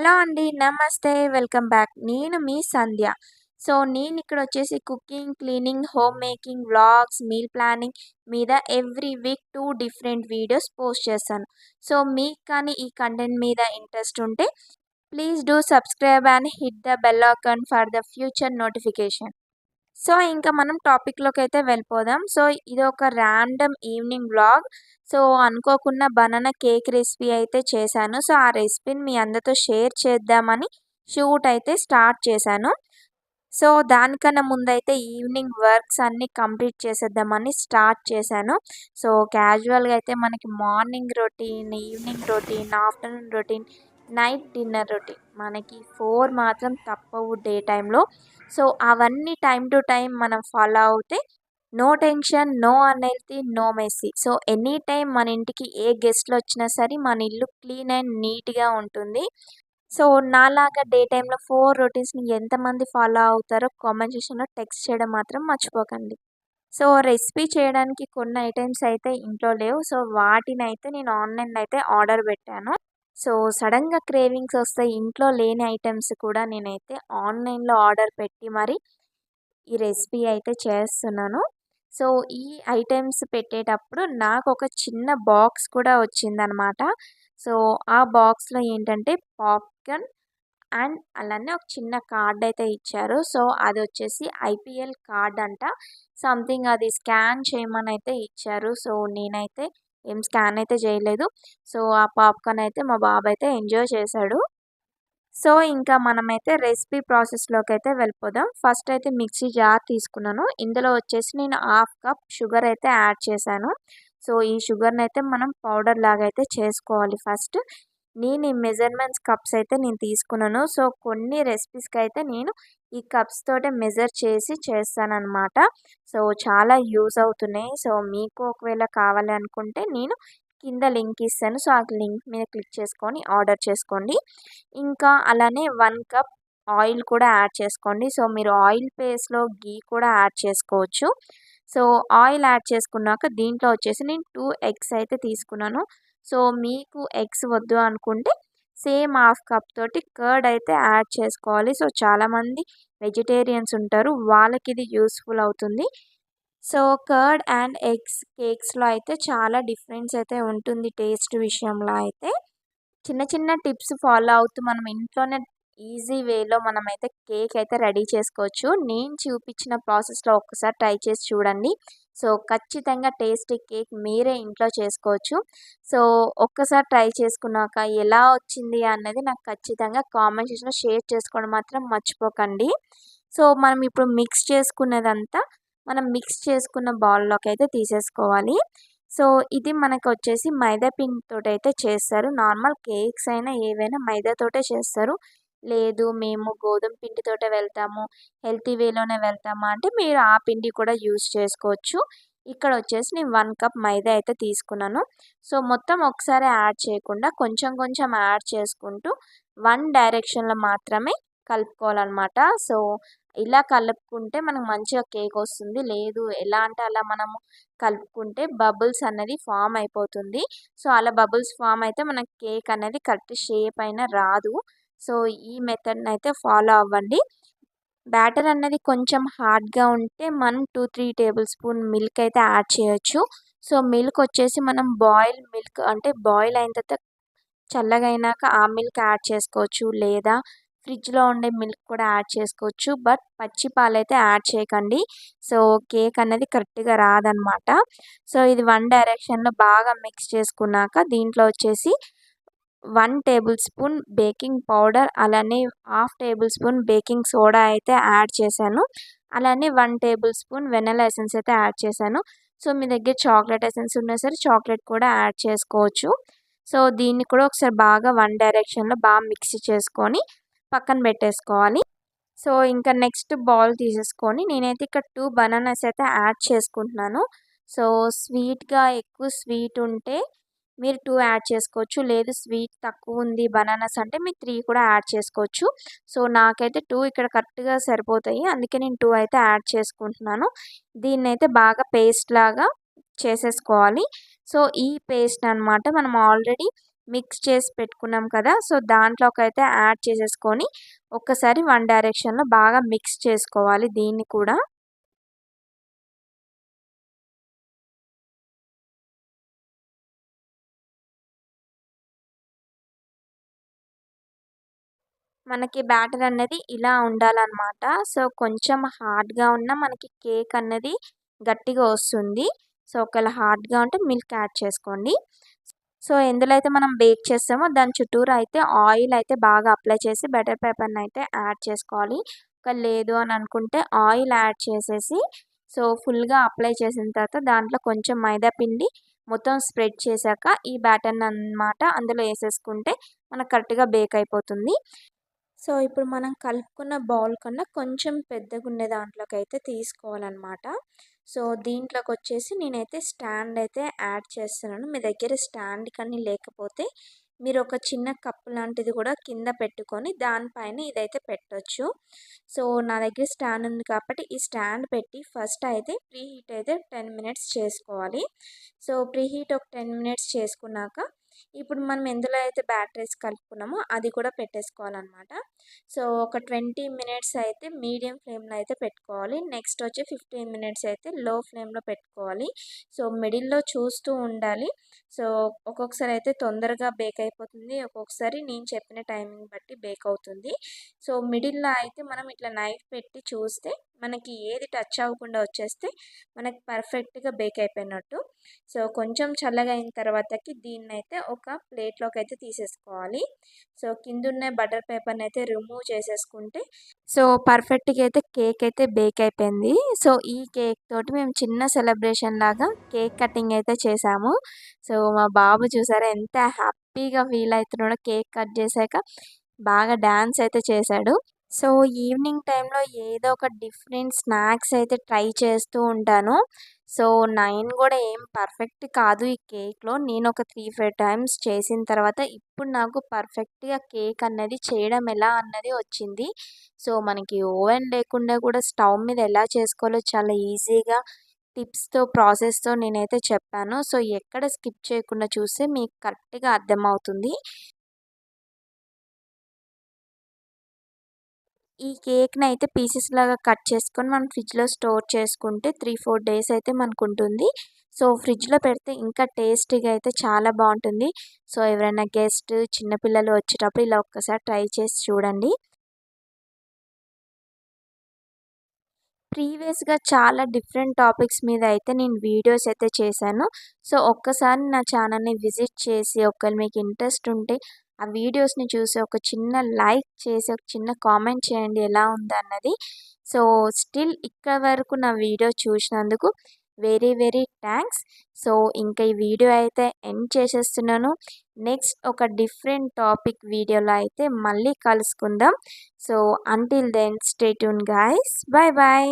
Hello అండి. నమస్తే. Welcome back. నేను మీ సంధ్య. నేనిక్కడొచ్చేసి cooking, cleaning, home making, vlogs, meal planning మీద every week 2 different videos post చేస్తాను. మీకు కానీ ఈ కంటెంట్ మీద ఇంట్రెస్ట్ ఉంటే please do subscribe and hit the bell icon for the future notification. ఇంకా మనం టాపిక్‌లోకైతే వెళ్ళిపోదాం. ఇదొక ర్యాండమ్ ఈవినింగ్ వ్లాగ్. అనుకోకుండా బనానా కేక్ రెసిపీ అయితే చేశాను. ఆ రెసిపీని మీ అందరితో షేర్ చేద్దామని షూట్ అయితే స్టార్ట్ చేశాను. దానికన్నా ముందైతే ఈవినింగ్ వర్క్స్ అన్నీ కంప్లీట్ చేసేద్దామని స్టార్ట్ చేశాను. క్యాజువల్‌గా అయితే మనకి morning routine, evening routine, afternoon routine, night dinner routine మనకి 4 మాత్రం తప్పవు డే టైంలో. అవన్నీ టైమ్ టు టైమ్ మనం ఫాలో అవుతే no tension, no unhealthy, no messy. Any time మన ఇంటికి ఏ గెస్ట్‌లొచ్చినా సరే మన ఇల్లు క్లీన్ అండ్ నీట్‌గా ఉంటుంది. నాలాగా డే టైమ్‌లో 4 రొటీన్స్‌ని ఎంతమంది ఫాలో అవుతారో కామెంట్ సెక్షన్‌లో టెక్స్ట్ చేయడం మాత్రం మర్చిపోకండి. రెసిపీ చేయడానికి కొన్ని ఐటెమ్స్ అయితే ఇంట్లో లేవు. వాటినైతే నేను ఆన్‌లైన్‌లో అయితే ఆర్డర్ పెట్టాను. సడన్‌గా క్రేవింగ్స్ వస్తాయి. ఇంట్లో లేని ఐటెమ్స్ కూడా నేనైతే ఆన్‌లైన్‌లో ఆర్డర్ పెట్టి మరి ఈ రెసిపీ అయితే చేస్తున్నాను. సో, ఈ ఐటెమ్స్ పెట్టేటప్పుడు నాకొక చిన్న బాక్స్ కూడా వచ్చిందనమాట. సో, ఆ బాక్స్‌లో ఏంటంటే పాప్కార్న్ అండ్ అలానే ఒక చిన్న కార్డ్ అయితే ఇచ్చారు. అదొచ్చేసి ఐపీఎల్ కార్డ్ అంట. సంథింగ్ అది స్కాన్ చేయమనైతే ఇచ్చారు. నేనైతే ఏం స్కాన్ అయితే చేయలేదు. ఆ పాప్కార్న్ అయితే మా బాబు ఎంజాయ్ చేశాడు. ఇంకా మనమైతే రెసిపీ ప్రాసెస్‌లోకైతే వెళ్ళిపోదాం. ఫస్ట్ అయితే మిక్సీ జార్ తీసుకున్నాను. ఇందులో వచ్చేసి నేను హాఫ్ కప్ షుగర్ అయితే యాడ్ చేశాను. ఈ షుగర్‌నైతే మనం పౌడర్ లాగా అయితే చేసుకోవాలి ఫస్ట్. నేను ఈ మెజర్‌మెంట్స్ కప్స్ అయితే నేను తీసుకున్నాను. కొన్ని రెసిపీస్‌కైతే నేను ఈ కప్స్ తోటే మెజర్ చేసి చేస్తాననమాట. చాలా యూజ్ అవుతున్నాయి. మీకు ఒకవేళ కావాలి అనుకుంటే నేను కింద లింక్ ఇస్తాను. ఆ లింక్ మీద క్లిక్ చేసుకొని ఆర్డర్ చేసుకోండి. ఇంకా అలానే 1 కప్ ఆయిల్ కూడా యాడ్ చేసుకోండి. మీరు ఆయిల్ ప్లేస్‌లో ఘీ కూడా యాడ్ చేసుకోవచ్చు. ఆయిల్ యాడ్ చేసుకున్నాక దీంట్లో వచ్చేసి నేను 2 ఎగ్స్ అయితే తీసుకున్నాను. మీకు ఎగ్స్ వద్దు అనుకుంటే సేమ్ హాఫ్ కప్ తోటి కర్డ్ అయితే యాడ్ చేసుకోవాలి. చాలామంది వెజిటేరియన్స్ ఉంటారు. వాళ్ళకిది యూజ్‌ఫుల్ అవుతుంది. కర్డ్ అండ్ ఎగ్స్ కేక్స్‌లో అయితే చాలా డిఫరెన్స్ అయితే ఉంటుంది టేస్ట్ విషయంలో అయితే. చిన్న చిన్న టిప్స్ ఫాలో అవుతూ మనం ఇంట్లోనే ఈజీ వేలో మనమైతే కేక్ అయితే రెడీ చేసుకోవచ్చు. నేను చూపించిన ప్రాసెస్‌లో ఒక్కసారి ట్రై చేసి చూడండి. ఖచ్చితంగా టేస్టీ కేక్ మీరే ఇంట్లో చేసుకోవచ్చు. సో, ఒక్కసారి ట్రై చేసుకున్నాక ఎలా వచ్చింది అన్నది నాకు ఖచ్చితంగా కామెంట్ సెక్షన్‌లో షేర్ చేసుకోవడం మాత్రం మర్చిపోకండి. మనం ఇప్పుడు మిక్స్ చేసుకున్న బౌల్‌లోకి అయితే తీసేసుకోవాలి. ఇది మనకొచ్చేసి మైదా పిండితోటైతే చేస్తారు. నార్మల్ కేక్స్ అయినా ఏవైనా మైదాతోటే చేస్తారు. లేదు మేము గోధుమ పిండితోటే వెళ్తాము, హెల్తీ వేలోనే వెళ్తామా అంటే మీరు ఆ పిండి కూడా యూజ్ చేసుకోవచ్చు. ఇక్కడ వచ్చేసి నేను 1 కప్ మైదా అయితే తీసుకున్నాను. మొత్తం ఒకసారి యాడ్ చేయకుండా కొంచెం కొంచెం యాడ్ చేసుకుంటూ వన్ డైరెక్షన్‌లో మాత్రమే కలుపుకోవాలనమాట. ఇలా కలుపుకుంటే మనకు మంచిగా కేక్ వస్తుంది. లేదు ఎలా అంటే అలా మనము కలుపుకుంటే బబుల్స్ అనేది ఫామ్ అయిపోతుంది. అలా బబుల్స్ ఫామ్ అయితే మనకి కేక్ అనేది కరెక్ట్ షేప్ అయినా రాదు. ఈ మెథడ్‌నైతే ఫాలో అవ్వండి. బ్యాటర్ అన్నది కొంచెం హార్డ్‌గా ఉంటే మనం 2, 3 టేబుల్ స్పూన్ మిల్క్ అయితే యాడ్ చేయొచ్చు. మిల్క్ వచ్చేసి మనం బాయిల్ మిల్క్ అంటే బాయిల్ అయిన తర్వాత చల్లగా అయినాక ఆ మిల్క్ యాడ్ చేసుకోవచ్చు. లేదా ఫ్రిడ్జ్‌లో ఉండే మిల్క్ కూడా యాడ్ చేసుకోవచ్చు. బట్ పచ్చి పాలైతే యాడ్ చేయకండి. కేక్ అనేది కరెక్ట్‌గా రాదనమాట. ఇది వన్ డైరెక్షన్‌లో బాగా మిక్స్ చేసుకున్నాక దీంట్లో వచ్చేసి 1 టేబుల్ స్పూన్ బేకింగ్ పౌడర్ అలానే half table spoon baking soda అయితే యాడ్ చేశాను. అలానే 1 టేబుల్ స్పూన్ వెనిల్లా ఎసెన్స్ అయితే యాడ్ చేశాను. మీ దగ్గర చాక్లెట్ ఎసెన్స్ ఉన్నా సరే చాక్లెట్ కూడా యాడ్ చేసుకోవచ్చు. దీన్ని కూడా ఒకసారి బాగా వన్ డైరెక్షన్‌లో బాగా మిక్స్ చేసుకొని పక్కన పెట్టేసుకోవాలి. ఇంకా నెక్స్ట్ బౌల్ తీసేసుకొని నేనైతే ఇక్కడ 2 బనానాస్ అయితే యాడ్ చేసుకుంటున్నాను. స్వీట్‌గా ఎక్కువ స్వీట్ ఉంటే మీరు 2 యాడ్ చేసుకోవచ్చు. లేదు స్వీట్ తక్కువ ఉంది బనానాస్ అంటే మీరు 3 కూడా యాడ్ చేసుకోవచ్చు. నాకైతే 2 ఇక్కడ కరెక్ట్‌గా సరిపోతాయి. అందుకే నేను 2 అయితే యాడ్ చేసుకుంటున్నాను. దీన్నైతే బాగా పేస్ట్ లాగా చేసేసుకోవాలి. ఈ పేస్ట్ అనమాట మనం ఆల్రెడీ మిక్స్ చేసి పెట్టుకున్నాం కదా, సో దాంట్లోకి అయితే యాడ్ చేసేసుకొని ఒక్కసారి వన్ డైరెక్షన్లో బాగా మిక్స్ చేసుకోవాలి దీన్ని కూడా. మనకి బ్యాటర్ అనేది ఇలా ఉండాలన్నమాట. సో కొంచెం హార్డ్గా ఉన్న మనకి కేక్ అనేది గట్టిగా వస్తుంది. సో ఒకవేళ హార్డ్గా ఉంటే మిల్క్ యాడ్ చేసుకోండి. సో ఎందులో అయితే మనం బేక్ చేస్తామో దాని చుట్టూరా అయితే ఆయిల్ అయితే బాగా అప్లై చేసి బటర్ పేపర్ని అయితే యాడ్ చేసుకోవాలి. ఒక లేదు అని అనుకుంటే ఆయిల్ యాడ్ చేసేసి సో ఫుల్గా అప్లై చేసిన తర్వాత దాంట్లో కొంచెం మైదా పిండి మొత్తం స్ప్రెడ్ చేశాక ఈ బ్యాటర్ని అన్నమాట అందులో వేసేసుకుంటే మనకు కరెక్ట్గా బేక్ అయిపోతుంది. సో ఇప్పుడు మనం కలుపుకున్న బౌల్ కన్నా కొంచెం పెద్దగుండే దాంట్లోకి అయితే తీసుకోవాలన్నమాట. సో దీంట్లోకి వచ్చేసి నేనైతే స్టాండ్ అయితే యాడ్ చేస్తున్నాను. మీ దగ్గర స్టాండ్ కానీ లేకపోతే మీరు ఒక చిన్న కప్పు లాంటిది కూడా కింద పెట్టుకొని దానిపైన ఇదైతే పెట్టొచ్చు. సో నా దగ్గర స్టాండ్ ఉంది కాబట్టి ఈ స్టాండ్ పెట్టి ఫస్ట్ అయితే ప్రీ హీట్ అయితే 10 మినిట్స్ చేసుకోవాలి. సో ప్రీ హీట్ ఒక 10 మినిట్స్ చేసుకున్నాక ఇప్పుడు మనం ఎందులో అయితే బ్యాటరీస్ కలుపుకున్నామో అది కూడా పెట్టేసుకోవాలన్నమాట. సో ఒక 20 మినిట్స్ అయితే మీడియం ఫ్లేమ్లో అయితే పెట్టుకోవాలి. నెక్స్ట్ వచ్చి 15 మినిట్స్ అయితే లో ఫ్లేమ్లో పెట్టుకోవాలి. సో మిడిల్లో చూస్తూ ఉండాలి. సో ఒక్కొక్కసారి అయితే తొందరగా బేక్ అయిపోతుంది, ఒక్కొక్కసారి నేను చెప్పిన టైమింగ్ బట్టి బేక్ అవుతుంది. సో మిడిల్లో అయితే మనం ఇట్లా నైఫ్ పెట్టి చూస్తే మనకి ఏది టచ్ అవ్వకుండా వచ్చేస్తే మనకి పర్ఫెక్ట్గా బేక్ అయిపోయినట్టు. సో కొంచెం చల్లగా అయిన తర్వాతకి దీన్నైతే ఒక ప్లేట్లోకి అయితే తీసేసుకోవాలి. సో కిందున్న బటర్ పేపర్ని అయితే రిమూవ్ చేసేసుకుంటే సో పర్ఫెక్ట్గా అయితే కేక్ అయితే బేక్ అయిపోయింది. సో ఈ కేక్ తోటి మేము చిన్న సెలబ్రేషన్ లాగా కేక్ కటింగ్ అయితే చేసాము. సో మా బాబు చూసారా ఎంత హ్యాపీగా ఫీల్ అవుతున్నాడో కేక్ కట్ చేశాక. బాగా డ్యాన్స్ అయితే చేశాడు. సో ఈవినింగ్ టైంలో ఏదో ఒక డిఫరెంట్ స్నాక్స్ అయితే ట్రై చేస్తూ ఉంటాను. సో 9 కూడా ఏం పర్ఫెక్ట్ కాదు ఈ కేక్‌లో. నేను ఒక 3, 4 టైమ్స్ చేసిన తర్వాత ఇప్పుడు నాకు పర్ఫెక్ట్‌గా కేక్ అన్నది చేయడం ఎలా అన్నది వచ్చింది. సో మనకి ఓవెన్ లేకుండా కూడా స్టవ్ మీద ఎలా చేసుకోవాలో చాలా ఈజీగా టిప్స్‌తో, ప్రాసెస్‌తో నేనైతే చెప్పాను. సో ఎక్కడ స్కిప్ చేయకుండా చూస్తే మీకు కరెక్ట్‌గా అర్థమవుతుంది. ఈ కేక్‌ని అయితే పీసెస్ లాగా కట్ చేసుకొని మనం ఫ్రిడ్జ్‌లో స్టోర్ చేసుకుంటే 3, 4 డేస్ అయితే మనకుంటుంది. సో ఫ్రిడ్జ్‌లో పెడితే ఇంకా టేస్టీగా అయితే చాలా బాగుంటుంది. సో ఎవరైనా గెస్ట్, చిన్న పిల్లలు వచ్చేటప్పుడు ఇలా ఒక్కసారి ట్రై చేసి చూడండి. ప్రీవియస్‌గా చాలా డిఫరెంట్ టాపిక్స్ మీద అయితే నేను వీడియోస్ అయితే చేశాను. సో ఒక్కసారి నా ఛానల్‌ని విజిట్ చేసి ఒకవేళ మీకు ఇంట్రెస్ట్ ఉంటే ఆ వీడియోస్‌ని చూసి ఒక చిన్న లైక్ చేసి ఒక చిన్న కామెంట్ చేయండి ఎలా ఉందన్నది. సో స్టిల్ ఇక్కడ వరకు నా వీడియో చూసినందుకు వెరీ వెరీ థ్యాంక్స్. సో ఇంకా ఈ వీడియో అయితే ఎండ్ చేసేస్తున్నాను. నెక్స్ట్ ఒక డిఫరెంట్ టాపిక్ వీడియోలో అయితే మళ్ళీ కలుసుకుందాం. So until then stay tune guys. Bye by.